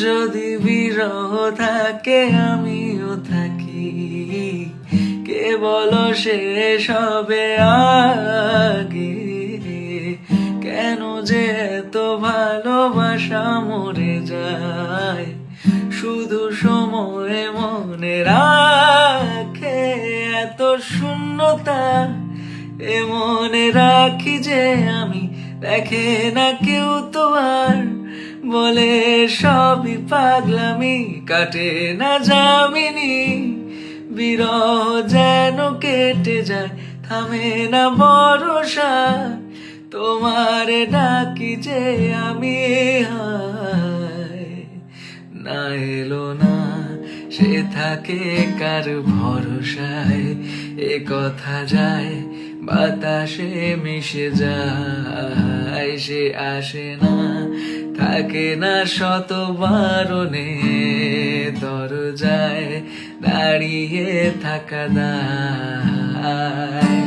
যদি বিরহ থাকে আমিও থাকি, কে বলো শেষ হবে আগে? কেন যে এত ভালোবাসা মরে যায়, শুধু সময় মনে রাখে এত শূন্যতা। এ মনে রাখি যে আমি, দেখে না কেউ তো আর, বলে সবই পাগলামি, কাটে না যামিনী। বিরহ যেন কেটে যায়, থামে না ভরসা, তোমার ডাকি যে আমি, হায় না এলো না সে থাকে কার ভরসায়। এ কথা যায় বাতাসে মিশে যায়, সে আসে না থাকে না শত বারণে, দরজায় দাঁড়িয়ে থাকা দায়।